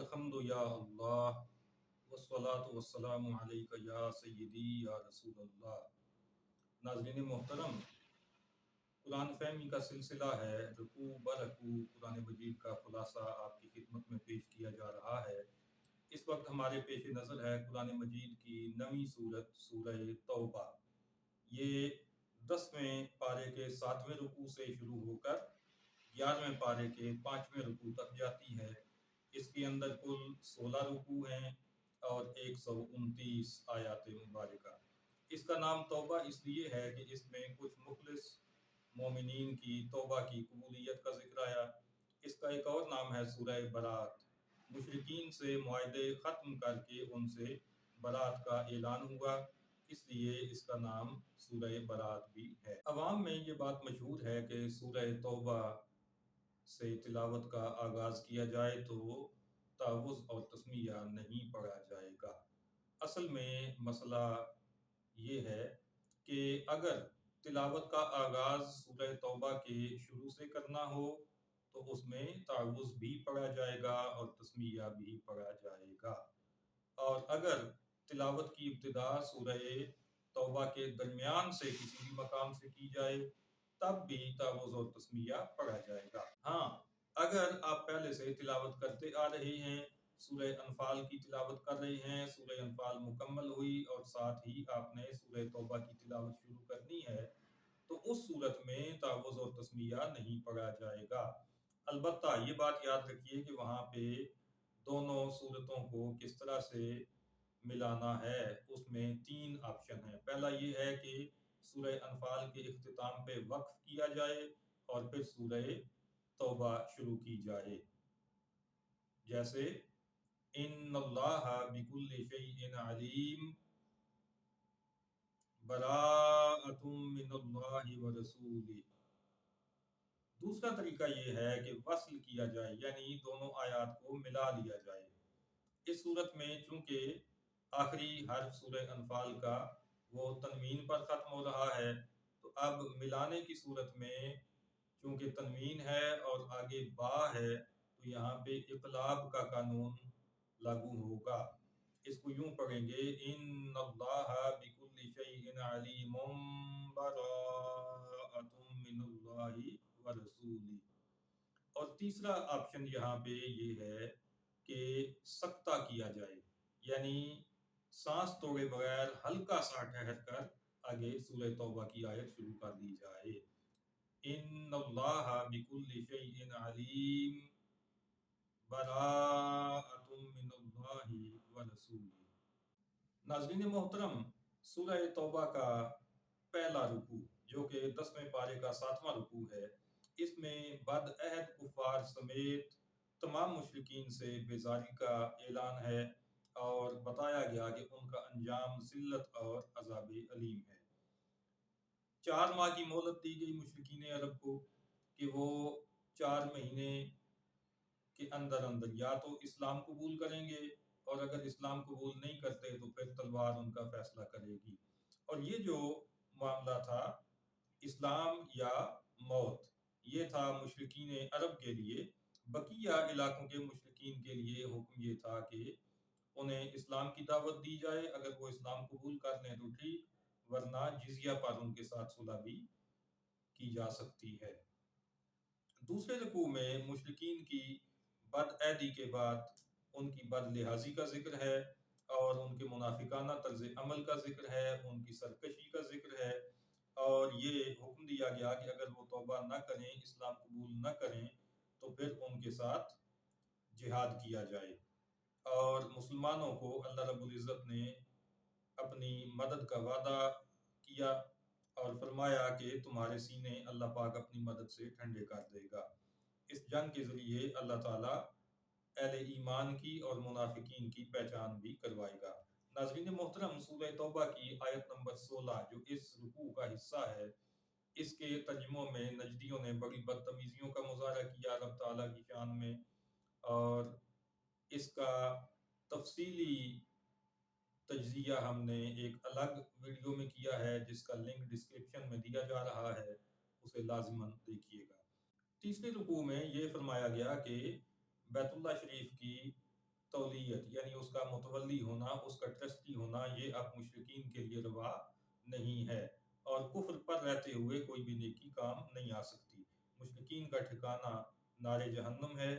الحمد یا اللہ والصلاة والسلام علیک یا سیدی یا رسول اللہ۔ ناظرین محترم، قرآن فہمی کا سلسلہ ہے، رکوع برکوع قرآن مجید کا خلاصہ آپ کی خدمت میں پیش کیا جا رہا ہے۔ اس وقت ہمارے پیش نظر ہے قرآن مجید کی 9ویں سورت سورہ توبہ۔ یہ 10ویں پارے کے 7ویں رکوع سے شروع ہو کر 11ویں پارے کے 5ویں رکوع تک جاتی ہے۔ اس کے اندر کل 16 رکوع ہیں اور 129 آیات مبارکہ۔ اس کا نام توبہ اس لیے ہے کہ اس میں کچھ مخلص مومنین کی توبہ کی قبولیت کا ذکر آیا۔ اس کا ایک اور نام ہے سورہ برات۔ مشرکین سے معاہدے ختم کر کے ان سے برات کا اعلان ہوا، اس لیے اس کا نام سورہ برات بھی ہے۔ عوام میں یہ بات مشہور ہے کہ سورہ توبہ سے تلاوت کا آغاز کیا جائے تو تعوذ اور تسمیہ نہیں پڑھا جائے گا۔ اصل میں مسئلہ یہ ہے کہ اگر تلاوت کا آغاز سورہ توبہ کے شروع سے کرنا ہو تو اس میں تعوذ بھی پڑھا جائے گا اور تسمیہ بھی پڑھا جائے گا، اور اگر تلاوت کی ابتدا سورہ توبہ کے درمیان سے کسی بھی مقام سے کی جائے تب بھی تعوذ اور تسمیہ پڑھا جائے گا۔ ہاں، اگر آپ پہلے سے تلاوت کرتے آ رہے ہیں، سورہ انفال کی تلاوت کر رہے ہیں، سورہ انفال مکمل ہوئی اور ساتھ ہی آپ نے سورہ توبہ کی تلاوت شروع کرنی ہے، تو اس صورت میں تعوذ اور تسمیہ نہیں پڑھا جائے گا۔ البتہ یہ بات یاد رکھیے کہ وہاں پہ دونوں صورتوں کو کس طرح سے ملانا ہے۔ اس میں 3 آپشن ہیں۔ پہلا یہ ہے کہ سورہ انفال کے اختتام پہ وقف کیا جائے اور پھر سورہ توبہ شروع کی جائے، جیسے ان اللہ بکل شیء علیم براءۃ من اللہ ورسولہ۔ دوسرا طریقہ یہ ہے کہ وصل کیا جائے، یعنی دونوں آیات کو ملا لیا جائے۔ اس صورت میں چونکہ آخری حرف سورہ انفال کا وہ تنوین پر ختم ہو رہا ہے، تو اب ملانے کی صورت میں چونکہ تنوین ہے اور آگے با ہے تو یہاں پہ اقلاب کا قانون لاگو ہوگا۔ اس کو یوں پڑھیں گے ان اللہ بکل شیء علیم براءۃ من اللہ ورسولہ۔ اور تیسرا آپشن یہاں پہ یہ ہے کہ سکتہ کیا جائے، یعنی سانس توڑے بغیر ہلکا سا ٹھہر کر آگے سورہ توبہ کی آیت شروع کر دی جائے۔ ان اللہ بکل شیء علیم براءۃ من اللہ ورسولہ۔ ناظرین محترم، سورہ توبہ کا پہلا رکوع جو کہ 10ویں پارے کا 7واں رکوع ہے، اس میں بدعہد کفار سمیت تمام مشرکین سے بیزاری کا اعلان ہے اور بتایا گیا کہ ان کا انجام ذلت اور عذاب علیم ہے۔ 4 ماہ کی مہلت دی گئی مشرکین عرب کو کہ وہ 4 مہینے کے اندر اندر یا تو اسلام قبول کریں گے، اور اگر اسلام قبول نہیں کرتے تو پھر تلوار ان کا فیصلہ کرے گی۔ اور یہ جو معاملہ تھا اسلام یا موت، یہ تھا مشرکین عرب کے لیے۔ بقیہ علاقوں کے مشرکین کے لیے حکم یہ تھا کہ انہیں اسلام کی دعوت دی جائے، اگر وہ اسلام قبول کر لیں تو ٹھیک، ورنہ جزیہ پر ان کے ساتھ صلح بھی کی جا سکتی ہے۔ دوسرے رکوع میں مشرکین کی بدعہدی کے بعد ان کی بد لحاظی کا ذکر ہے اور ان کے منافقانہ طرز عمل کا ذکر ہے، ان کی سرکشی کا ذکر ہے، اور یہ حکم دیا گیا کہ اگر وہ توبہ نہ کریں، اسلام قبول نہ کریں تو پھر ان کے ساتھ جہاد کیا جائے۔ اور مسلمانوں کو اللہ رب العزت نے اپنی مدد کا وعدہ کیا اور فرمایا کہ تمہارے سینے اللہ پاک اپنی مدد سے ٹھنڈے کر دے گا۔ اس جنگ کے ذریعے اللہ تعالیٰ اہل ایمان کی اور منافقین کی پہچان بھی کروائے گا۔ ناظرین محترم، سورہ توبہ کی آیت نمبر 16 جو اس رکوع کا حصہ ہے، اس کے ترجموں میں نجدیوں نے بڑی بدتمیزیوں کا مظاہرہ کیا رب تعالیٰ کی شان میں، اور اس کا تفصیلی تجزیہ ہم نے ایک الگ ویڈیو میں کیا ہے جس کا لنک ڈسکرپشن میں دیا جا رہا ہے، اسے لازماً دیکھیے گا۔ تیسرے رکوع میں یہ فرمایا گیا کہ بیت اللہ شریف کی اس کا متولی ہونا، اس کا ٹرسٹی ہونا، یہ اب مشرکین کے لیے روا نہیں ہے، اور کفر پر رہتے ہوئے کوئی بھی نیکی کام نہیں آ سکتی۔ مشرکین کا ٹھکانہ نار جہنم ہے۔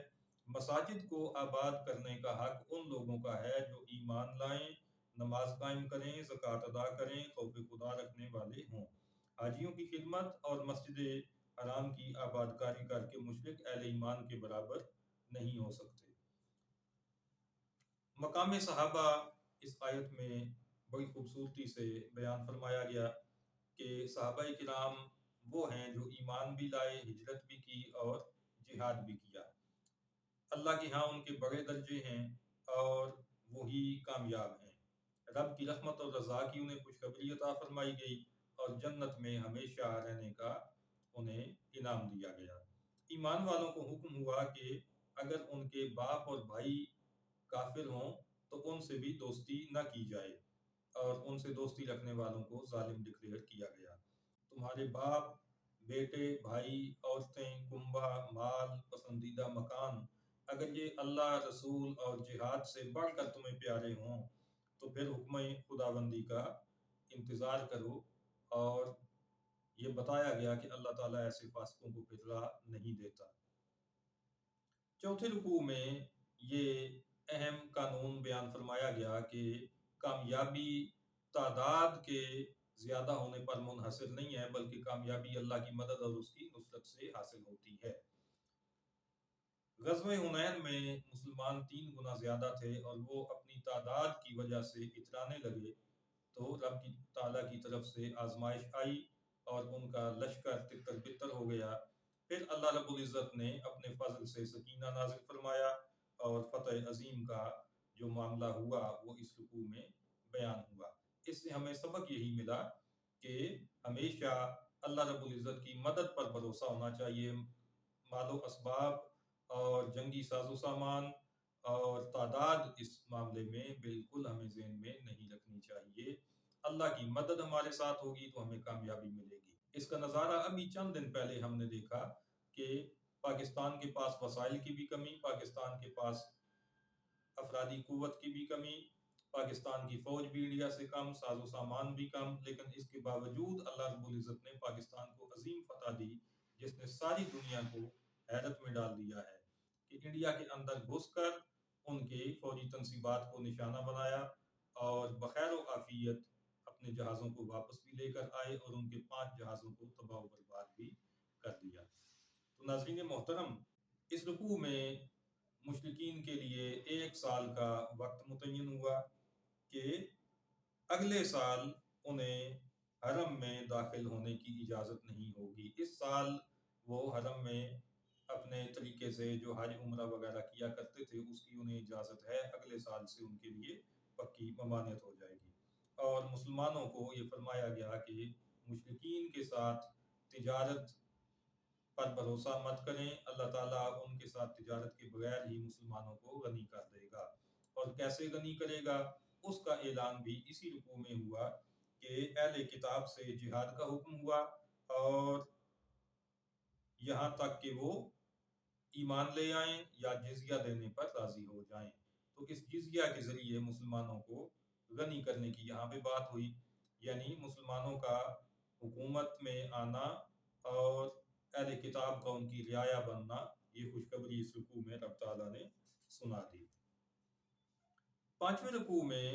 مساجد کو آباد کرنے کا حق ان لوگوں کا ہے جو ایمان لائیں، نماز قائم کریں، زکوٰۃ ادا کریں، خوف خدا رکھنے والے ہوں۔ حاجیوں کی خدمت اور مسجد حرام کی آباد کاری کر کے مشرک اہل ایمان کے برابر نہیں ہو سکتے۔ مقام صحابہ اس آیت میں بڑی خوبصورتی سے بیان فرمایا گیا کہ صحابہ کرام وہ ہیں جو ایمان بھی لائے، ہجرت بھی کی اور جہاد بھی کیا۔ اللہ کے ہاں ان کے بڑے درجے ہیں اور وہی کامیاب ہیں۔ رب کی رحمت اور رضا کی انہیں خوشخبری عطا فرمائی گئی اور جنت میں ہمیشہ رہنے کا انہیں انعام دیا گیا۔ ایمان والوں کو حکم ہوا کہ اگر ان کے باپ اور بھائی کافر ہوں تو ان سے بھی دوستی نہ کی جائے، اور ان سے دوستی رکھنے والوں کو ظالم ڈکلیئر کیا گیا۔ تمہارے باپ، بیٹے، بھائی، عورتیں، کنبہ، مال، پسندیدہ مکان، اگر یہ اللہ، رسول اور جہاد سے بڑھ کر تمہیں پیارے ہوں تو پھر حکم خداوندی کا انتظار کرو، اور یہ بتایا گیا کہ اللہ تعالیٰ ایسے فاسقوں کو پھر راہ نہیں دیتا۔ چوتھے رکوع میں یہ اہم قانون بیان فرمایا گیا کہ کامیابی تعداد کے زیادہ ہونے پر منحصر نہیں ہے، بلکہ کامیابی اللہ کی مدد اور اس کی نصرت سے حاصل ہوتی ہے۔ غزوہ حنین میں مسلمان 3 گنا زیادہ تھے اور وہ اپنی تعداد کی وجہ سے اترانے لگے تو رب کی تعالیٰ کی طرف سے آزمائش آئی اور ان کا لشکر تتر بتر ہو گیا۔ پھر اللہ رب العزت نے اپنے فضل سے سکینہ نازل فرمایا اور فتح عظیم کا جو معاملہ ہوا وہ اس رکوع میں بیان ہوا۔ اس سے ہمیں سبق یہی ملا کہ ہمیشہ اللہ رب العزت کی مدد پر بھروسہ ہونا چاہیے۔ مال و اسباب اور جنگی ساز و سامان اور تعداد اس معاملے میں بالکل ہمیں ذہن میں نہیں رکھنی چاہیے۔ اللہ کی مدد ہمارے ساتھ ہوگی تو ہمیں کامیابی ملے گی۔ اس کا نظارہ ابھی چند دن پہلے ہم نے دیکھا کہ پاکستان کے پاس وسائل کی بھی کمی، پاکستان کے پاس افرادی قوت کی بھی کمی، پاکستان کی فوج بھی انڈیا سے کم، ساز و سامان بھی کم، لیکن اس کے باوجود اللہ رب العزت نے پاکستان کو عظیم فتح دی جس نے ساری دنیا کو حیرت میں ڈال دیا ہے کہ انڈیا کے اندر گھس کر ان کے فوجی تنصیبات کو نشانہ بنایا اور بخیر و عافیت اپنے جہازوں کو واپس بھی لے کر آئے اور ان کے 5 جہازوں کو تباہ و برباد بھی کر دیا۔ تو ناظرین محترم، اس رکوع میں مشرکین کے لیے 1 سال کا وقت متعین ہوا کہ اگلے سال انہیں حرم میں داخل ہونے کی اجازت نہیں ہوگی۔ اس سال وہ حرم میں اپنے طریقے سے جو حج عمرہ وغیرہ کیا کرتے تھے اس کی انہیں اجازت ہے، اگلے سال سے ان کے لیے پکی ممانعت ہو جائے گی۔ اور مسلمانوں کو یہ فرمایا گیا کہ مشرکین کے ساتھ تجارت پر بھروسہ مت کریں، اللہ تعالیٰ ان کے ساتھ تجارت کے بغیر ہی مسلمانوں کو غنی کر دے گا۔ اور کیسے غنی کرے گا اس کا اعلان بھی اسی رکوع میں ہوا کہ اہل کتاب سے جہاد کا حکم ہوا اور یہاں تک کہ وہ ایمان لے آئیں یا جزیہ دینے پر راضی ہو جائیں۔ تو اس جزیہ کے ذریعے مسلمانوں کو غنی کرنے کی یہاں پہ بات ہوئی، یعنی مسلمانوں کا حکومت میں آنا اور اہل کتاب کا ان کی رعایا بننا، یہ خوشخبری اس رکوع میں رب تعالیٰ نے سنا دی۔ 5ویں رکوع میں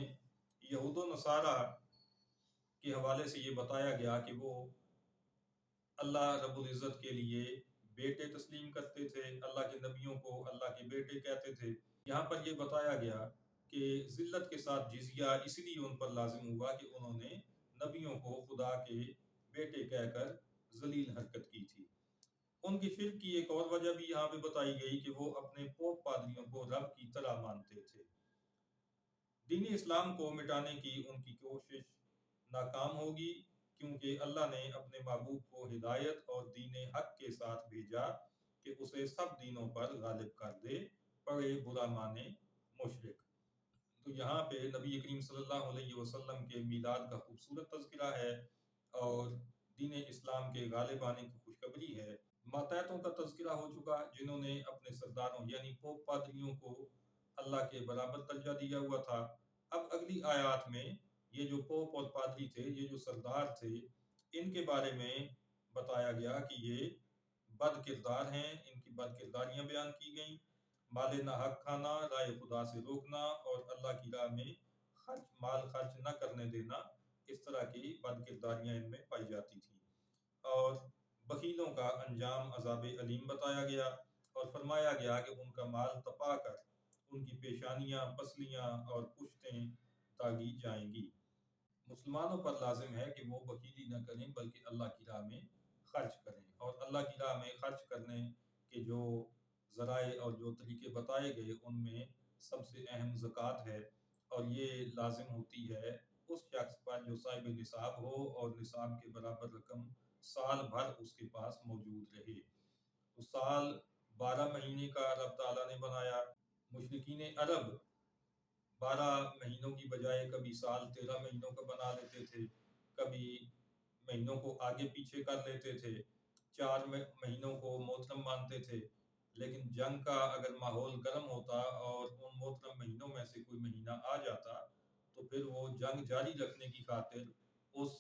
یہود و نصارہ کے حوالے سے یہ بتایا گیا کہ وہ اللہ رب العزت کے لیے بیٹے تسلیم کرتے تھے، اللہ کے نبیوں کو اللہ کے بیٹے کہتے تھے۔ یہاں پر یہ بتایا گیا کہ ذلت کے ساتھ جزیہ اس لیے ان پر لازم ہوا کہ انہوں نے نبیوں کو خدا کے بیٹے کہہ کر ذلیل حرکت کی تھی۔ ان کی شرک کی ایک اور وجہ بھی یہاں پہ بتائی گئی کہ وہ اپنے پوپ پادریوں کو رب کی طرح مانتے تھے۔ دین اسلام کو مٹانے کی ان کی کوشش ناکام ہوگی، کیونکہ اللہ نے اپنے محبوب کو ہدایت اور دین حق کے ساتھ بھیجا کہ اسے سب دینوں پر غالب کر دے، پڑھے برا مانے مشرک۔ تو یہاں پہ نبی کریم صلی اللہ علیہ وسلم کے میلاد کا خوبصورت تذکرہ ہے اور دین اسلام کے غالب آنے کی خوشخبری ہے۔ ماتحتوں کا تذکرہ ہو چکا جنہوں نے اپنے سرداروں یعنی پوپ پادریوں کو اللہ کے برابر درجہ دیا ہوا تھا۔ اب اگلی آیات میں یہ جو پوپ اور پادری تھے، یہ جو سردار تھے، ان کے بارے میں بتایا گیا کہ یہ بد کردار ہیں، ان کی بد کرداریاں بیان کی گئیں۔ مال ناحق کھانا، رائے خدا سے روکنا اور اللہ کی راہ میں مال خرچ نہ کرنے دینا، اس طرح کی بد کرداریاں ان میں پائی جاتی تھیں۔ اور بخیلوں کا انجام عذاب علیم بتایا گیا، اور فرمایا گیا کہ ان کا مال تپا کر ان کی پیشانیاں، پسلیاں اور پشتیں داغی جائیں گی۔ مسلمانوں پر لازم ہے کہ وہ بخیلی نہ کریں بلکہ اللہ کی راہ میں خرچ کریں، اور اللہ کی راہ میں خرچ کرنے کے جو ذرائع اور جو طریقے بتائے گئے ان میں سب سے اہم زکوٰۃ ہے، اور یہ لازم ہوتی ہے اس شخص پر جو صاحب نصاب ہو اور نصاب کے برابر رقم سال بھر اس کے پاس موجود رہے۔ تو سال 12 مہینے کا رب تعالیٰ نے بنایا۔ مشرکین عرب 12 مہینوں کی بجائے کبھی سال 13 مہینوں کا بنا لیتے تھے، کبھی مہینوں کو آگے پیچھے کر لیتے تھے، 4 مہینوں کو محترم مانتے تھے۔ لیکن جنگ کا اگر ماحول گرم ہوتا اور ان محترم مہینوں میں سے کوئی مہینہ آ جاتا تو پھر وہ جنگ جاری رکھنے کی خاطر اس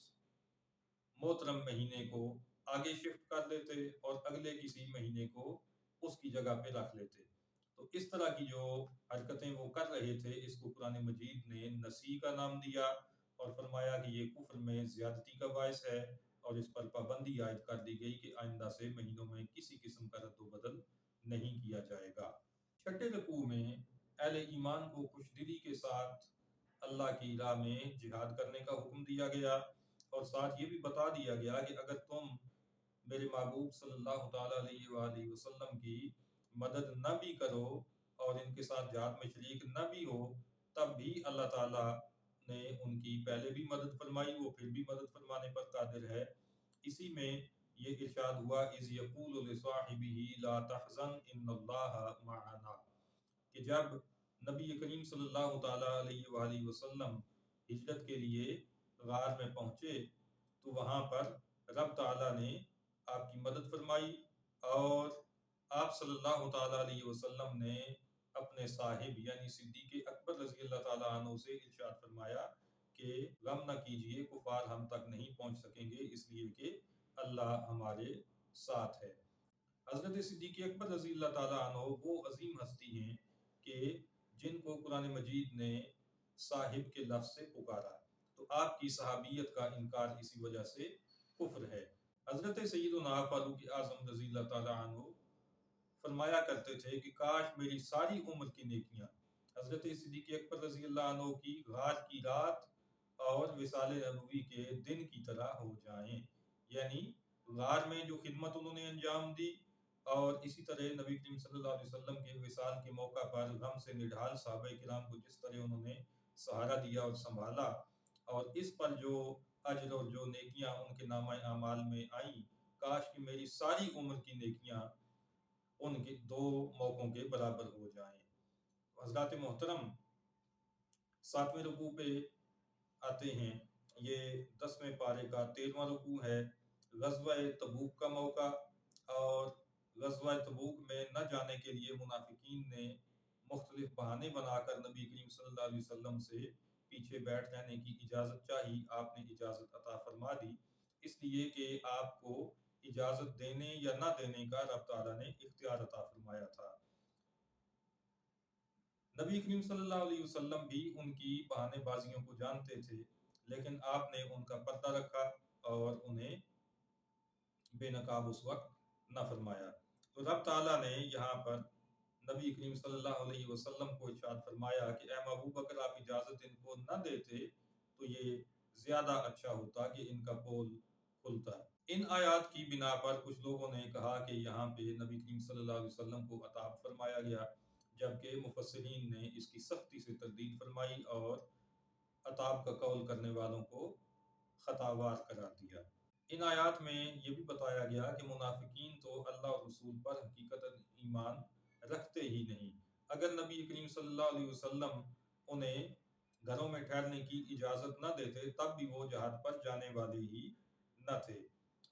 محترم مہینے کو آگے شفٹ کر دیتے اور اگلے کسی مہینے کو اس کی جگہ پہ رکھ لیتے۔ تو اس طرح کی جو حرکتیں وہ کر رہے تھے، اس کو قرآن مجید نے نسی کا نام دیا اور فرمایا کہ یہ کفر میں زیادتی کا باعث ہے، اور اس پر پابندی عائد کر دی گئی کہ آئندہ سے مہینوں میں کسی قسم کا رد و بدل نہیں کیا جائے گا۔ چھٹے رکوع میں اہل ایمان کو خوش دلی کے ساتھ اللہ کی راہ میں جہاد کرنے کا حکم دیا گیا، اور ساتھ یہ بھی بتا دیا گیا کہ اگر تم میرے محبوب صلی اللہ تعالیٰ علیہ وآلہ وسلم کی مدد نہ بھی کرو اور ان کے ساتھ جہاد میں شریک نہ بھی ہو، تب بھی اللہ تعالیٰ نے ان کی پہلے بھی مدد فرمائی، وہ پھر بھی مدد فرمانے پر قادر ہے۔ اسی میں یہ ارشاد ہوا اذ یقول لصاحبہ لا تحزن ان اللہ معنا، کہ جب نبی کریم صلی اللہ تعالیٰ علیہ وآلہ وسلم ہجرت کے لیے غار میں پہنچے تو وہاں پر رب تعالیٰ نے آپ کی مدد فرمائی، اور آپ صلی اللہ تعالیٰ علیہ وسلم نے اپنے صاحب یعنی صدیق اکبر رضی اللہ تعالیٰ عنہ سے ارشاد فرمایا کہ غم نہ کیجئے، کفار ہم تک نہیں پہنچ سکیں گے، اس لیے کہ اللہ ہمارے ساتھ ہے۔ حضرت صدیق اکبر رضی اللہ تعالیٰ عنہ وہ عظیم ہستی ہیں کہ جن کو قرآن مجید نے صاحب کے لفظ سے پکارا، تو آپ کی صحابیت کا انکار اسی وجہ سے کفر ہے۔ حضرت سیدنا فاروق اعظم رضی اللہ تعالیٰ عنہ فرمایا کرتے تھے کہ کاش میری ساری عمر کی نیکیاں حضرت صدیق اکبر رضی اللہ عنہ کی غار کی رات اور وصال نبوی کے دن کی طرح ہو جائیں، یعنی غار میں جو خدمت انہوں نے انجام دی، اور اسی طرح نبی کریم صلی اللہ علیہ وسلم کے وصال کے موقع پر غم سے نڈھال صحابہ کرام کو جس طرح انہوں نے سہارا دیا اور سنبھالا، اور اس پر جو اجر اور جو نیکیاں ان کے نامہ اعمال میں آئیں، کاش کہ میری ساری عمر کی نیکیاں ان کے 2 موقعوں کے برابر ہو جائیں۔ حضرات محترم، 7ویں رکوع پہ آتے ہیں۔ یہ 10ویں پارے کا 13واں رکوع ہے۔ غزوہ تبوک کا موقع، اور غزوہ تبوک میں نہ جانے کے لیے منافقین نے مختلف بہانے بنا کر نبی کریم صلی اللہ علیہ وسلم سے پیچھے بیٹھ رہنے کی اجازت چاہی، آپ نے اجازت عطا فرما دی، اس لیے کہ آپ کو اجازت دینے یا نہ دینے کا رب تعالیٰ نے اختیار عطا فرمایا تھا۔ نبی کریم صلی اللہ علیہ وسلم بھی ان کی بہانے بازیوں کو جانتے تھے، لیکن آپ نے ان کا پردہ رکھا اور انہیں بے نقاب اس وقت نہ فرمایا۔ تو رب تعالیٰ نے یہاں پر نبی کریم صلی اللہ علیہ وسلم کو ارشاد فرمایا کہ اے محبوب اگر آپ اجازت ان کو نہ دیتے تو یہ زیادہ اچھا ہوتا کہ ان کا پول کھلتا۔ ان آیات کی بنا پر کچھ لوگوں نے کہا کہ یہاں پہ نبی کریم صلی اللہ علیہ وسلم کو عتاب فرمایا گیا، جبکہ مفسرین نے اس کی سختی سے تردید فرمائی اور عتاب کا قول کرنے والوں کو خطاوار قرار دیا۔ ان آیات میں یہ بھی بتایا گیا کہ منافقین تو اللہ اور رسول پر حقیقتاً ایمان رکھتے ہی نہیں۔ اگر نبی کریم صلی اللہ علیہ وسلم انہیں گھروں میں ٹھہرنے کی اجازت نہ دیتے تب بھی وہ جہاد پر جانے والے ہی نہ تھے۔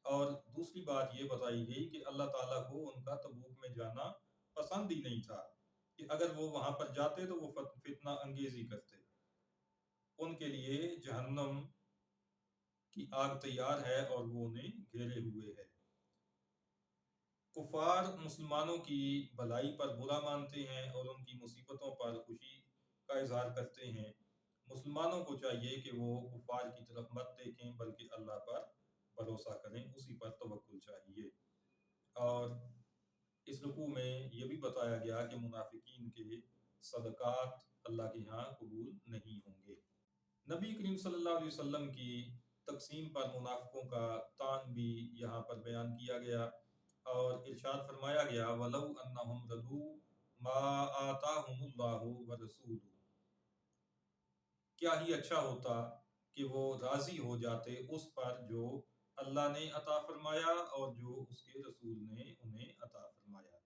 اور دوسری بات یہ بتائی گئی کہ اللہ تعالیٰ کو ان کا تبوک میں جانا پسند ہی نہیں تھا۔ کہ اگر وہ وہاں پر جاتے تو وہ فتنہ انگیزی کرتے، ان کے لیے جہنم کی آگ تیار ہے اور وہ انہیں گھیرے ہوئے ہے۔ کفار مسلمانوں کی بھلائی پر برا مانتے ہیں اور ان کی مصیبتوں پر خوشی کا اظہار کرتے ہیں۔ مسلمانوں کو چاہیے کہ وہ کفار کی طرف مت دیکھیں بلکہ اللہ پر بھروسہ کریں، اسی پر توکل چاہیے۔ اور اس رکوع میں یہ بھی بتایا گیا کہ منافقین کے صدقات اللہ کے ہاں قبول نہیں ہوں گے۔ نبی کریم صلی اللہ علیہ وسلم کی تقسیم پر منافقوں کا طعن بھی یہاں پر بیان کیا گیا اور ارشاد فرمایا گیا وَلَوْ أَنَّهُمْ رَضُوا مَا آتَاهُمُ اللَّهُ وَرَسُولُهُ، کیا ہی اچھا ہوتا کہ وہ راضی ہو جاتے اس پر جو اللہ نے عطا فرمایا اور جو اس کے رسول نے انہیں عطا فرمایا۔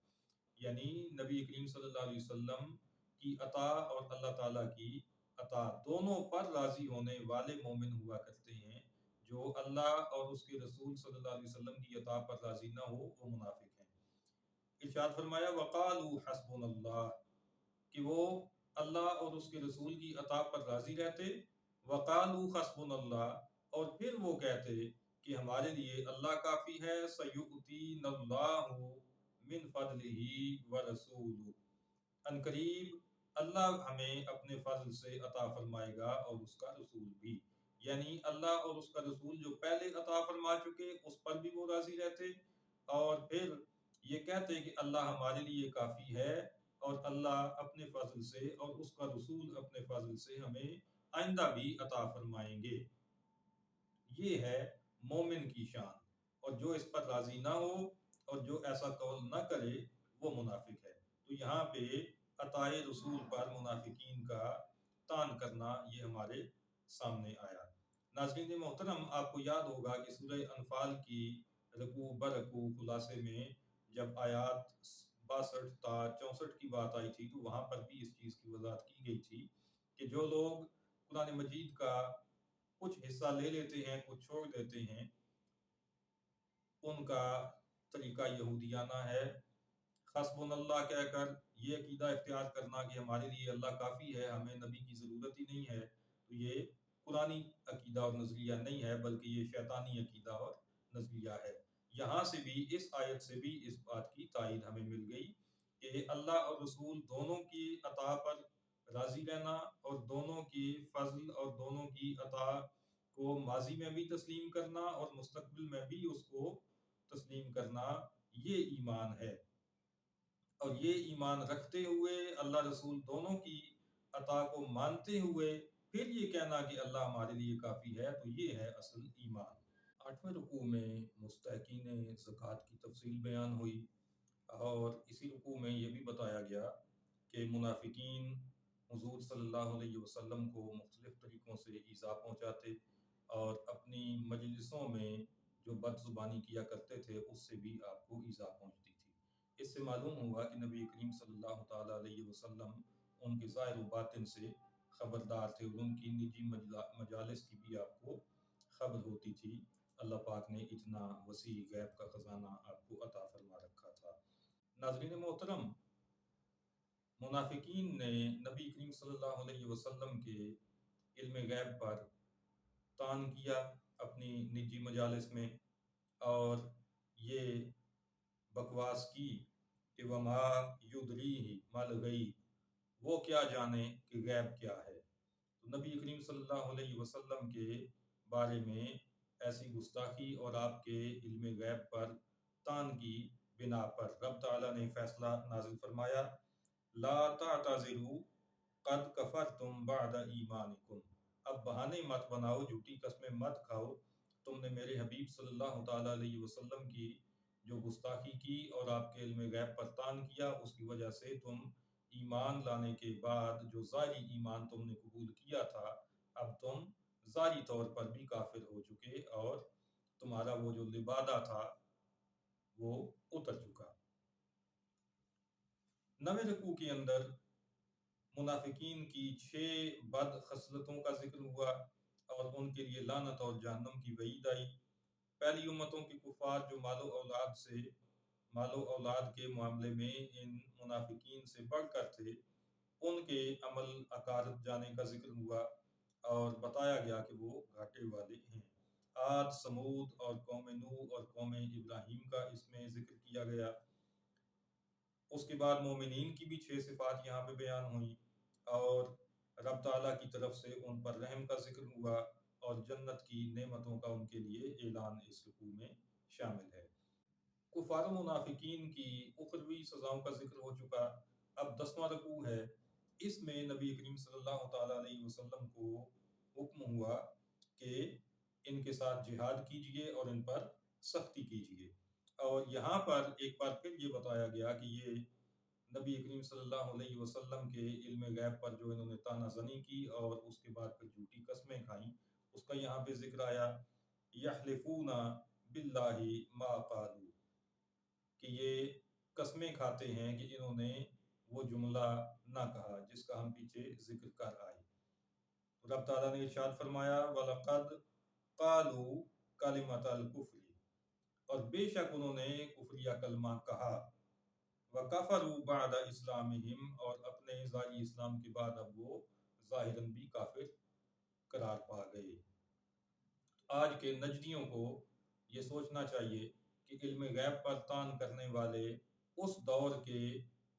یعنی نبی کریم صلی اللہ علیہ وسلم کی عطا اور اللہ تعالیٰ کی عطا دونوں پر راضی ہونے والے مومن ہوا کرتے ہیں۔ جو اللہ اور اس کے رسول صلی اللہ علیہ وسلم کی عطا پر راضی نہ ہو وہ منافق ہیں۔ ارشاد فرمایا وَقَالُوا حَسْبُنَا اللَّهُ، کہ وہ اللہ اور اس کے رسول کی عطا پر راضی رہتے، وَقَالُوا حَسْبُنَا اللَّهُ، اور پھر وہ کہتے کہ ہمارے لیے اللہ کافی ہے، سَيُؤْتِينَا اللَّهُ مِنْ فَضْلِهِ وَرَسُولُهُ، ان قریب اللہ ہمیں اپنے فضل سے عطا فرمائے گا اور اس کا رسول بھی۔ یعنی اللہ اور اس کا رسول جو پہلے عطا فرما چکے اس پر بھی وہ راضی رہتے، اور پھر یہ کہتے کہ اللہ ہمارے لیے کافی ہے اور اللہ اپنے فضل سے اور اس کا رسول اپنے فضل سے ہمیں آئندہ بھی عطا فرمائیں گے۔ یہ ہے مومن کی شان، اور جو اس پر راضی نہ ہو اور جو ایسا قول نہ کرے وہ منافق ہے۔ تو یہاں پہ عطائے رسول پر منافقین کا طعن کرنا یہ ہمارے سامنے آیا۔ ناظرین محترم، آپ کو یاد ہوگا کہ سورہ انفال کی رکوع برکوع خلاصے میں جب آیات 62 تا 64 کی بات آئی تھی تو وہاں پر بھی اس چیز کی وضاحت کی گئی تھی کہ جو لوگ قرآن مجید کا کچھ حصہ لے لیتے ہیں کچھ چھوڑ دیتے ہیں، ان کا طریقہ یہودیانہ ہے۔ حسبنا اللہ کہہ کر یہ عقیدہ اختیار کرنا کہ ہمارے لیے اللہ کافی ہے، ہمیں نبی کی ضرورت ہی نہیں ہے، تو یہ قرآنی عقیدہ اور نظریہ نہیں ہے بلکہ یہ شیطانی عقیدہ اور نظریہ ہے۔ یہاں سے بھی اس آیت سے بھی اس بات کی تائید ہمیں مل گئی کہ اللہ اور رسول دونوں کی عطا پر راضی رہنا اور دونوں کی فضل اور دونوں کی عطا کو ماضی میں بھی تسلیم کرنا اور مستقبل میں بھی اس کو تسلیم کرنا، یہ ایمان ہے۔ اور یہ ایمان رکھتے ہوئے اللہ رسول دونوں کی عطا کو مانتے ہوئے پھر یہ کہنا کہ اللہ ہمارے لیے کافی ہے، تو یہ ہے اصل ایمان۔ 8ویں رکوع میں مستحقین زکوٰۃ کی تفصیل بیان ہوئی اور اسی رکوع میں یہ بھی بتایا گیا کہ منافقین حضور صلی اللہ علیہ وسلم کو مختلف طریقوں سے ایذا پہنچاتے اور اپنی مجلسوں میں جو بد زبانی کیا کرتے تھے اس سے بھی آپ کو ایذا پہنچتی تھی۔ اس سے معلوم ہوا کہ نبی کریم صلی اللہ تعالیٰ علیہ وسلم ان کے ظاہر و باطن سے خبردار تھے اور ان کی نجی مجالس کی بھی آپ کو خبر ہوتی تھی۔ اللہ پاک نے اتنا وسیع غیب کا خزانہ آپ کو عطا فرما رکھا تھا۔ ناظرین محترم، منافقین نے نبی کریم صلی اللہ علیہ وسلم کے علم غیب پر طعن کیا اپنی نجی مجالس میں اور یہ بکواس کی کہ وما یدریہ ما الغیب، وہ کیا جانے کہ غیب کیا ہے۔ تو نبی کریم صلی اللہ علیہ وسلم کے بارے میں ایسی گستاخی اور آپ کے علم غیب پر طعن کی بنا پر رب تعالیٰ نے فیصلہ نازل فرمایا لا تعتذروا قد کفرتم بعد ایمانکم، اب بہانے مت بناؤ، جھوٹی قسمیں مت کھاؤ، تم نے میرے حبیب صلی اللہ تعالیٰ علیہ وسلم کی جو گستاخی کی اور آپ کے علم غیب پر طعن کیا اس کی وجہ سے تم ایمان لانے کے بعد جو ظاہری ایمان تم نے قبول کیا تھا اب تم ظاہری طور پر بھی کافر ہو چکے اور تمہارا وہ جو لبادہ تھا وہ اتر چکا۔ 9ویں رکوع کے اندر منافقین کی 6 بد خصلتوں کا ذکر ہوا اور ان کے لیے لعنت اور جہنم کی وعید آئی۔ پہلی امتوں کے کفار جو مال و اولاد سے مال و اولاد کے معاملے میں ان منافقین سے بڑھ کر تھے، ان کے عمل اکارت جانے کا ذکر ہوا اور بتایا گیا کہ وہ گھاٹے والے ہیں۔ عاد، سمود اور قوم نوح اور قوم ابراہیم کا اس میں ذکر کیا گیا۔ اس کے بعد مومنین کی بھی 6 صفات یہاں پہ بیان ہوئیں اور رب تعالیٰ کی طرف سے ان پر رحم کا ذکر ہوا اور جنت کی نعمتوں کا ان کے لیے اعلان اس رکوع میں شامل ہے۔ کفار و منافقین کی اخروی سزاؤں کا ذکر ہو چکا۔ اب 10واں رکوع ہے۔ اس میں نبی کریم صلی اللہ تعالیٰ علیہ وسلم کو حکم ہوا کہ ان کے ساتھ جہاد کیجئے اور ان پر سختی کیجئے، اور یہاں پر ایک بار پھر یہ بتایا گیا کہ یہ نبی کریم صلی اللہ علیہ وسلم کے علم غیب پر جو انہوں نے تانا زنی کی اور اس کے بعد پھر جھوٹی قسمیں کھائیں، اس کا یہاں پہ ذکر آیا۔ یحلفون باللہ ما قالوا، کہ یہ قسمیں کھاتے ہیں کہ انہوں نے وہ جملہ نہ کہا جس کا ہم پیچھے ذکر کر آئے۔ تو رب تعالیٰ نے ارشاد فرمایا وَلَقَدْ قَالُوا كَلِمَةَ الْكُفْرِ، اور بے شک انہوں نے کفریہ کلمہ کہا، وَكَفَرُوا بَعْدَ إِسْلَامِهِمْ، اور اپنے ظاہری اسلام کے بعد اب وہ ظاہراً بھی کافر قرار پا گئے۔ آج کے نجدیوں کو یہ سوچنا چاہیے کہ علم غیب پر تان کرنے والے اس دور کے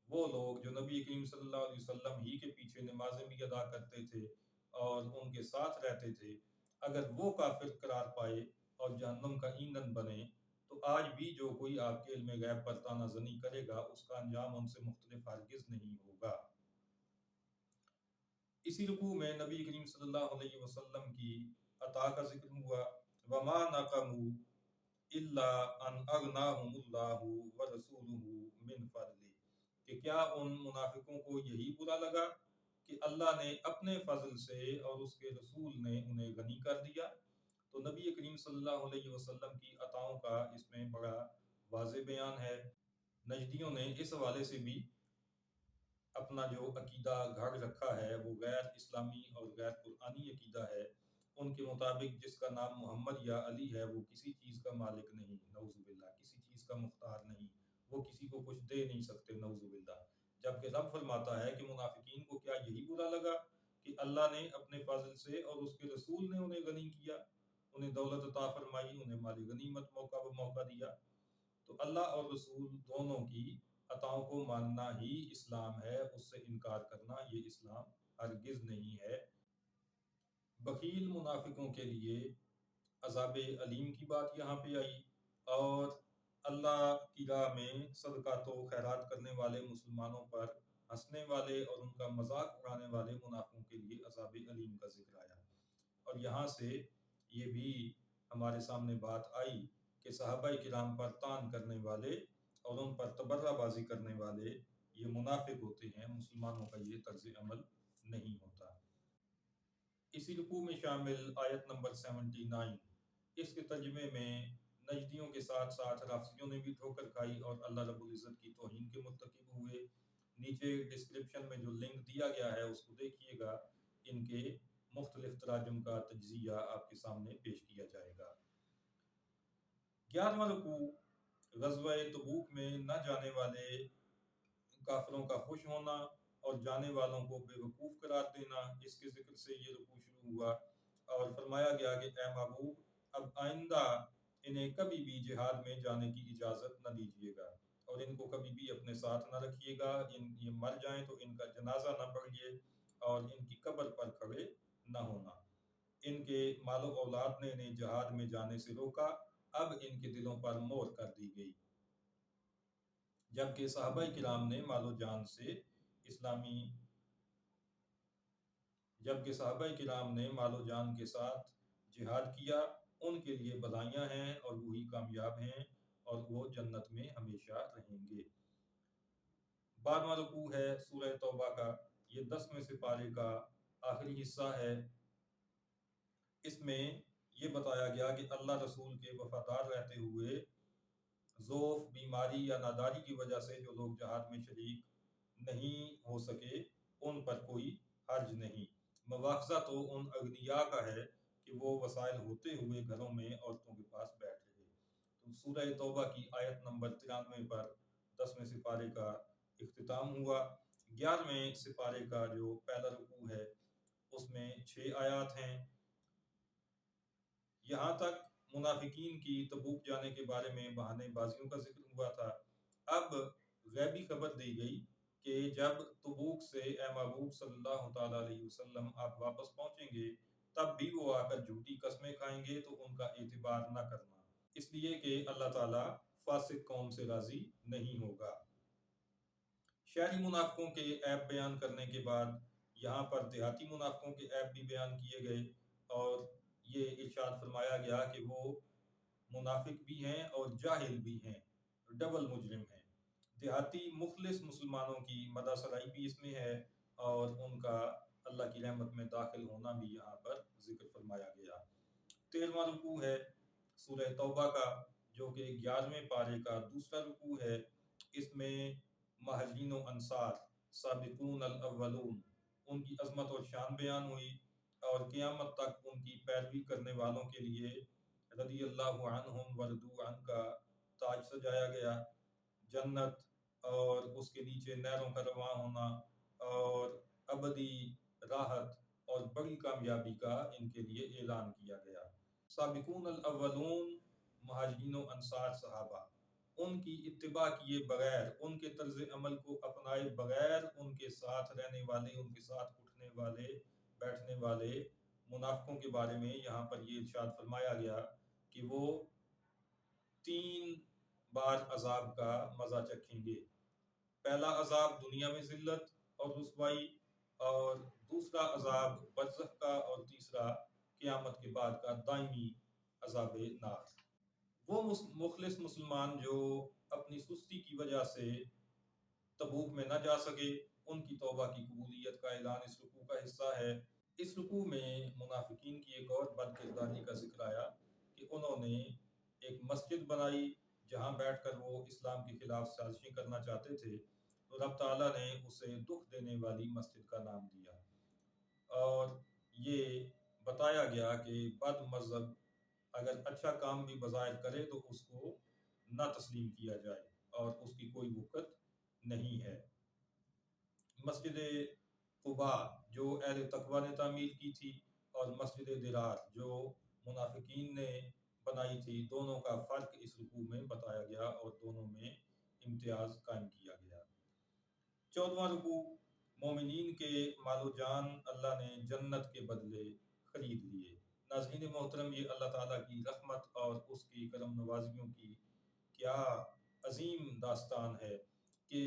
وہ لوگ جو نبی کریم صلی اللہ علیہ وسلم ہی کے پیچھے نمازیں بھی ادا کرتے تھے اور ان کے ساتھ رہتے تھے، اگر وہ کافر قرار پائے اور جہنم کا ایندھن بنے، تو آج بھی جو کوئی آپ کے علم غیب پر تانا زنی کرے گا اس کا انجام ان سے مختلف ہرگز نہیں ہوگا۔ اسی رکوع میں نبی کریم صلی اللہ علیہ وسلم کی عطا کا ذکر ہوا۔ وَمَا نَقَمُوا إِلَّا أَنْ أَغْنَاهُمُ اللَّهُ وَرَسُولُهُ مِنْ فَضْلِهِ، کہ کیا ان منافقوں کو یہی برا لگا کہ اللہ نے اپنے فضل سے اور اس کے رسول نے انہیں غنی کر دیا؟ تو نبی کریم صلی اللہ علیہ وسلم کی عطاؤں کا اس میں بڑا واضح بیان ہے۔ نجدیوں نے اس حوالے سے بھی اپنا جو عقیدہ گھڑ رکھا ہے وہ غیر اسلامی اور غیر قرآنی عقیدہ ہے۔ ان کے مطابق جس کا نام محمد یا علی ہے وہ کسی چیز کا مالک نہیں، نعوذ باللہ، کسی چیز کا مختار نہیں، وہ کسی کو کچھ دے نہیں سکتے، نعوذ باللہ۔ جبکہ رب فرماتا ہے کہ منافقین کو کیا یہی برا لگا کہ اللہ نے اپنے فضل سے اور اس کے رسول نے انہیں غنی کیا، انہیں دولت عطا فرمائی، انہیں مال غنیمت موقع بہ موقع دیا۔ تو اللہ اور رسول دونوں کی عطاؤں کو ماننا ہی اسلام ہے، اس سے انکار کرنا یہ اسلام ہرگز نہیں ہے۔ بخیل منافقوں کے لیے عذاب علیم کی بات یہاں پہ آئی، اور اللہ کی راہ میں صدقات و خیرات کرنے والے مسلمانوں پر ہنسنے والے اور ان کا مذاق اڑانے والے منافقوں کے لیے عذاب علیم کا ذکر آیا۔ اور یہاں سے یہ بھی ہمارے سامنے بات آئی کہ صحابہ کرام پر تان کرنے والے اور ان پر تبرہ بازی کرنے والے یہ منافق ہوتے ہیں، مسلمانوں کا یہ طرز عمل نہیں ہوتا۔ اسی رکوع میں شامل آیت نمبر 79، اس کے ترجمے میں نجدیوں کے ساتھ ساتھ رافضیوں نے بھی ٹھوکر کھائی اور اللہ رب العزت کی توہین کے مرتکب ہوئے۔ نیچے ڈسکرپشن میں جو لنک دیا گیا ہے اس کو دیکھیے گا، ان کے مختلف تراجم کا تجزیہ آپ کے سامنے پیش کیا جائے گا۔ 11واں رکوع غزوہ تبوک میں نہ جانے والے کافروں کا خوش ہونا اور جانے والوں کو بے وقوف قرار دینا، اس کے ذکر سے یہ رکوع شروع ہوا، اور فرمایا گیا کہ اے محبوب اب آئندہ انہیں کبھی بھی جہاد میں جانے کی اجازت نہ دیجیے گا، اور ان کو کبھی بھی اپنے ساتھ نہ رکھیے گا، یہ مر جائیں تو ان کا جنازہ نہ پڑھیے اور ان کی قبر پر کھڑے نہ ہونا۔ ان کے مال و اولاد نے انہیں جہاد میں جانے سے روکا، اب ان کے دلوں پر مہر کر دی گئی، جبکہ صحابہ کرام نے مال و جان سے مال و جان کے ساتھ جہاد کیا، ان کے لیے بدائیاں ہیں اور وہی کامیاب ہیں اور وہ جنت میں ہمیشہ رہیں گے۔ 12واں رکوع ہے سورہ توبہ کا، یہ 10ویں سپارے کا آخری حصہ ہے۔ اس میں یہ بتایا گیا کہ اللہ رسول کے وفادار رہتے ہوئے ضعف، بیماری یا ناداری کی وجہ سے جو لوگ جہاد میں شریک نہیں ہو سکے ان پر کوئی حرج نہیں۔ مواخذہ تو ان اغنیاء کا ہے کہ وہ وسائل ہوتے ہوئے گھروں میں عورتوں کے پاس بیٹھ رہے۔ تو سورہ توبہ کی آیت نمبر 93 پر 10ویں سپارے کا اختتام ہوا۔ 11ویں سپارے کا جو پہلا رکوع ہے اس میں 6 آیات ہیں۔ یہاں تک منافقین کی تبوک جانے کے بارے میں بہانے بازیوں کا ذکر ہوا تھا۔ اب غیبی خبر دی گئی کہ جب تبوک سے اے محبوب صلی اللہ تعالیٰ علیہ وسلم آپ واپس پہنچیں گے تب بھی وہ آ کر جھوٹی قسمیں کھائیں گے تو ان کا اعتبار نہ کرنا، اس لیے کہ اللہ تعالیٰ فاسق قوم سے راضی نہیں ہوگا۔ شہری منافقوں کے عیب بیان کرنے کے بعد یہاں پر دیہاتی منافقوں کے عیب بھی بیان کیے گئے، اور یہ ارشاد فرمایا گیا کہ وہ منافق بھی ہیں اور جاہل بھی ہیں، ڈبل مجرم ہیں۔ دیہاتی مخلص مسلمانوں کی مدح سرائی بھی اس میں ہے، اور ان کا اللہ کی رحمت میں داخل ہونا بھی یہاں پر ذکر فرمایا گیا۔ 13واں رکوع ہے سورہ توبہ کا، جو کہ 11ویں پارے کا دوسرا رکوع ہے۔ اس میں مہاجرین و انصار، سابقون الاولون، ان کی عظمت اور شان بیان ہوئی، اور قیامت تک ان کی پیروی کرنے والوں کے لیے رضی اللہ عنہم ورضوا عنہ کا تاج سجایا گیا۔ جنت اور اس کے نیچے نہروں کا رواں ہونا اور ابدی راحت اور بڑی کامیابی کا ان کے لیے اعلان کیا گیا۔ سابقون الاولون، مہاجرین و انصار صحابہ، ان کی اتباع کیے بغیر، ان کے طرز عمل کو اپنائے بغیر ان کے ساتھ رہنے والے، ان کے ساتھ اٹھنے والے بیٹھنے والے منافقوں کے بارے میں یہاں پر یہ ارشاد فرمایا گیا کہ وہ 3 بار عذاب کا مزہ چکھیں گے۔ پہلا عذاب دنیا میں ذلت اور رسوائی، اور دوسرا عذاب برزخ کا، اور تیسرا قیامت کے بعد کا دائمی عذاب نار۔ وہ مخلص مسلمان جو اپنی سستی کی وجہ سے تبوک میں نہ جا سکے، ان کی توبہ کی قبولیت کا اعلان اس رکوع کا حصہ ہے۔ اس رکوع میں منافقین کی ایک اور بد کرداری کا ذکر آیا کہ انہوں نے ایک مسجد بنائی جہاں بیٹھ کر وہ اسلام کے خلاف سازشیں کرنا چاہتے تھے، تو رب تعالیٰ نے اسے دکھ دینے والی مسجد کا نام دیا، اور یہ بتایا گیا کہ بد مذہب اگر اچھا کام بھی بظاہر کرے تو اس کو نہ تسلیم کیا جائے، اور اس کی کوئی وقت نہیں ہے۔ مسجد قباء جو اہل تقویٰ نے تعمیر کی تھی، اور مسجد درار جو منافقین نے بنائی تھی، دونوں کا فرق اس رکوع میں بتایا گیا اور دونوں میں امتیاز قائم کیا گیا۔ 14واں رکوع، مومنین کے مال و جان اللہ نے جنت کے بدلے خرید لیے۔ ناظرین محترم، یہ اللہ تعالیٰ کی رحمت اور اس کی کرم نوازیوں کی کیا عظیم داستان ہے کہ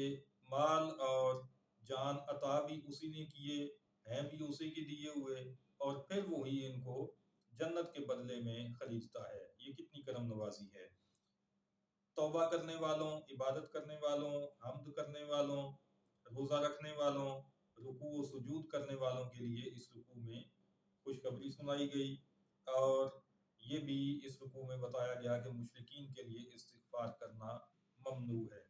مال اور جان عطا بھی اسی نے کیے ہیں، بھی اسی کے دیے ہوئے، اور پھر وہی ان کو جنت کے بدلے میں خریدتا ہے۔ یہ کتنی کرم نوازی ہے۔ توبہ کرنے والوں، عبادت کرنے والوں، حمد کرنے والوں، روزہ رکھنے والوں، رکوع و سجود کرنے والوں کے لیے اس رکوع میں خوشخبری سنائی گئی، اور یہ بھی اس رکوع میں بتایا گیا کہ مشرکین کے لیے استغفار کرنا ممنوع ہے۔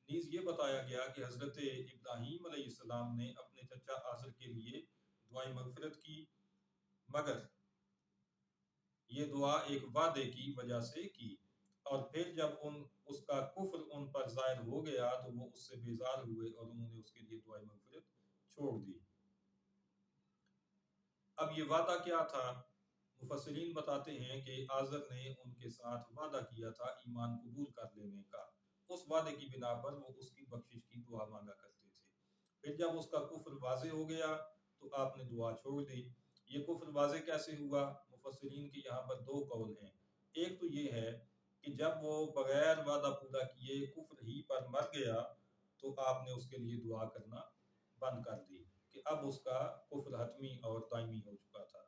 نیز یہ بتایا گیا کہ حضرت ابراہیم علیہ السلام نے اپنے چچا آزر کے لیے دعائے مغفرت کی، مگر یہ دعا ایک وعدے کی وجہ سے کی، اور پھر جب اس کا کفر ان پر ظاہر ہو گیا تو وہ اس سے بیزار ہوئے اور انہوں نے اس کے لیے دعائے مغفرت چھوڑ دی۔ اب یہ وعدہ کیا تھا؟ مفسرین بتاتے ہیں کہ آزر نے ان کے ساتھ وعدہ کیا تھا ایمان قبول کر لینے کا۔ اس وعدے کی بنا پر وہ اس کی بخشش کی دعا مانگا کرتے تھے۔ پھر جب اس کا کفر واضح ہو گیا تو آپ نے دعا چھوڑ دی۔ یہ کفر واضح کیسے ہوا؟ مفسرین کے یہاں پر 2 قول ہیں۔ ایک تو یہ ہے کہ جب وہ بغیر وعدہ پورا کیے کفر ہی پر مر گیا تو آپ نے اس کے لیے دعا کرنا بند کر دی کہ اب اس کا کفر حتمی اور دائمی ہو چکا تھا۔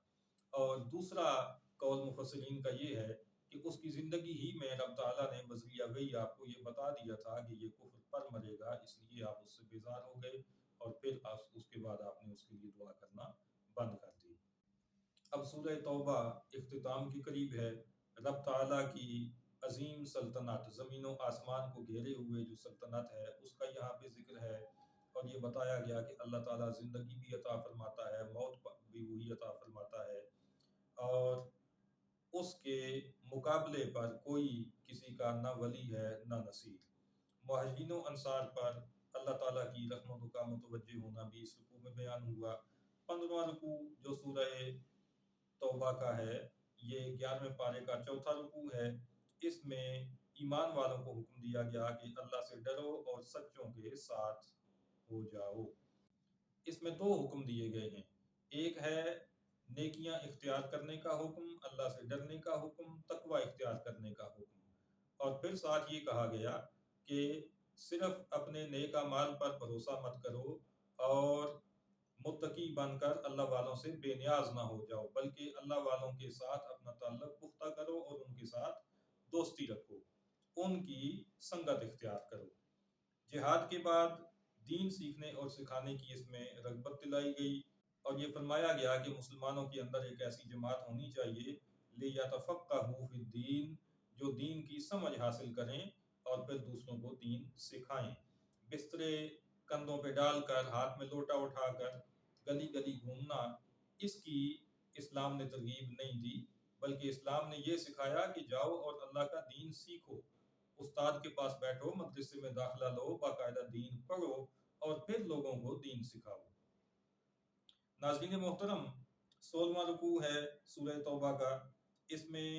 اور دوسرا قول مفسرین کا یہ ہے کہ اس کی زندگی ہی میں رب تعالیٰ نے بذریعہ وحی آپ کو یہ بتا دیا تھا کہ یہ کفر پر مرے گا، اس لیے آپ اس سے بیزار ہو گئے، اور پھر اس کے بعد آپ نے اس کے لیے دعا کرنا بند کر دی۔ اب سورہ توبہ اختتام کے قریب ہے۔ رب تعالیٰ کی عظیم سلطنت، زمین و آسمان کو گھیرے ہوئے جو سلطنت ہے، اس کا یہاں پہ ذکر ہے، اور یہ بتایا گیا کہ اللہ تعالیٰ زندگی بھی عطا فرماتا ہے، موت بھی وہی عطا فرماتا ہے، اور اس کے مقابلے پر کوئی کسی کا نہ ولی ہے نہ نصیر۔ مہاجرین و انصار پر اللہ تعالیٰ کی رحمت کا متوجہ ہونا بھی اس رکوع میں بیان ہوا۔ 15واں رکوع جو سورہ توبہ کا ہے، یہ 11ویں پارے کا چوتھا رکوع ہے۔ اس میں ایمان والوں کو حکم دیا گیا کہ اللہ سے ڈرو اور سچوں کے ساتھ ہو جاؤ۔ اس میں دو حکم دیے گئے ہیں، ایک ہے نیکیاں اختیار کرنے کا حکم، اللہ سے ڈرنے کا حکم، تقوی اختیار کرنے کا حکم، اور پھر ساتھ یہ کہا گیا کہ صرف اپنے نیک اعمال پر بھروسہ مت کرو اور متقی بن کر اللہ والوں سے بے نیاز نہ ہو جاؤ، بلکہ اللہ والوں کے ساتھ اپنا تعلق پختہ کرو اور ان کے ساتھ دوستی رکھو، ان کی سنگت اختیار کرو۔ جہاد کے بعد دین سیکھنے اور سکھانے کی اس میں رغبت دلائی گئی، اور یہ فرمایا گیا کہ مسلمانوں کے اندر ایک ایسی جماعت ہونی چاہیے لِیَتَفَقَّهُوا فِی الدِّین، جو دین کی سمجھ حاصل کریں اور پھر دوسروں کو دین سکھائیں۔ بسترے کندھوں پہ ڈال کر، ہاتھ میں لوٹا اٹھا کر گلی گلی گھومنا، اس کی اسلام نے ترغیب نہیں دی، بلکہ اسلام نے یہ سکھایا کہ جاؤ اور اللہ کا دین سیکھو، استاد کے پاس بیٹھو، مدرسے میں داخلہ لو، باقاعدہ دین پڑھو اور پھر لوگوں کو دین سکھاؤ۔ ناظرین محترم، 16واں رکوع ہے سورہ توبہ کا۔ اس میں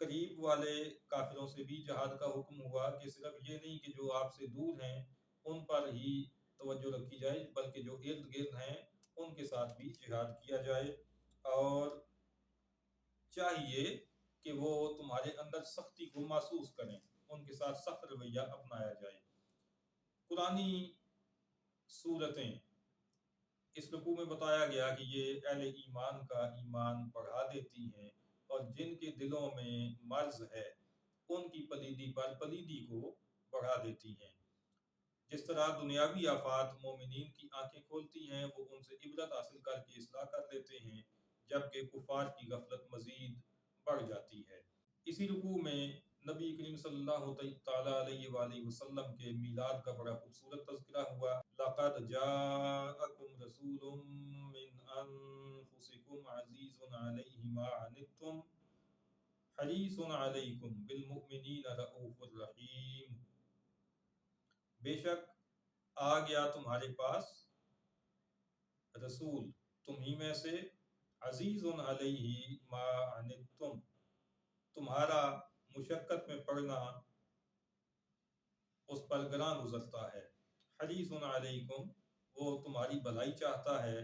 قریب والے کافروں سے بھی جہاد کا حکم ہوا کہ صرف یہ نہیں کہ جو آپ سے دور ہیں ان پر ہی توجہ رکھی جائے، بلکہ جو ارد گرد ہیں ان کے ساتھ بھی جہاد کیا جائے، اور چاہیے کہ وہ تمہارے اندر سختی کو محسوس کریں، ان کے ساتھ سخت رویہ اپنایا جائے۔ قرآنی صورتیں اس رکوع میں بتایا گیا کہ یہ اہل ایمان کا ایمان بڑھا دیتی ہیں، اور جن کے دلوں میں مرض ہے ان کی پلیدی پر پلیدی کو بڑھا دیتی ہیں۔ جس طرح دنیاوی آفات مومنین کی آنکھیں کھولتی ہیں، وہ ان سے عبرت حاصل کر کے اصلاح کر لیتے ہیں، جبکہ کفار کی غفلت مزید بڑھ جاتی ہے۔ اسی رکوع میں نبی کریم صلی اللہ تعالیٰ علیہ وآلہ وسلم کے میلاد کا بڑا خوبصورت تذکرہ ہوا۔ لَقَدْ جَاءَكُمْ رَسُولٌ مِّنْ أَنفُسِكُمْ عَزِيزٌ عَلَيْهِ مَا عَنِتُّمْ حَرِيصٌ عَلَيْكُمْ بِالْمُؤْمِنِينَ رَءُوفٌ رَحِيمٌ۔ بے شک آ گیا تمہارے پاس رسول تم ہی میں سے، عزیز علیہ ما عنتم، تمہارا مشقت میں پڑنا اس پر گراں گزرتا ہے، حریص علیکم، وہ تمہاری بھلائی چاہتا ہے،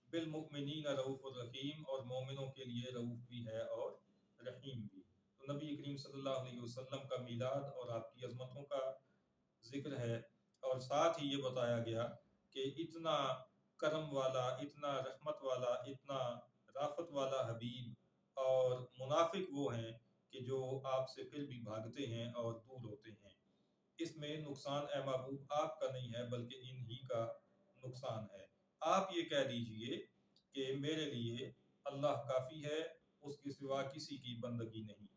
بالمؤمنین رؤوف الرحیم، اور مومنوں کے لیے رؤوف بھی ہے اور رحیم بھی۔ تو نبی کریم صلی اللہ علیہ وسلم کا میلاد اور آپ کی عظمتوں کا ذکر ہے، اور ساتھ ہی یہ بتایا گیا کہ اتنا کرم والا، اتنا رحمت والا، اتنا رافت والا حبیب، اور منافق وہ ہیں کہ جو آپ سے پھر بھی بھاگتے ہیں اور دور ہوتے ہیں۔ اس میں نقصان اے محبوب آپ کا نہیں ہے بلکہ انہی کا نقصان ہے۔ آپ یہ کہہ دیجئے کہ میرے لیے اللہ کافی ہے، اس کے سوا کسی کی بندگی نہیں،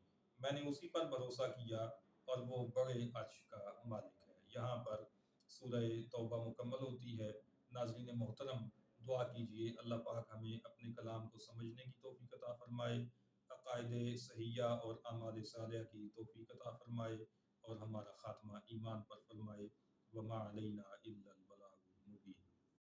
میں نے اسی پر بھروسہ کیا اور وہ بڑے عرش کا مالک ہے۔ یہاں پر سورہ توبہ مکمل ہوتی ہے۔ ناظرین محترم، دعا کیجئے اللہ پاک ہمیں اپنے کلام کو سمجھنے کی توفیق عطا فرمائے، عقائد صحیحہ اور اعمال صالحہ کی توفیق عطا فرمائے، اور ہمارا خاتمہ ایمان پر فرمائے۔ وما علینا الا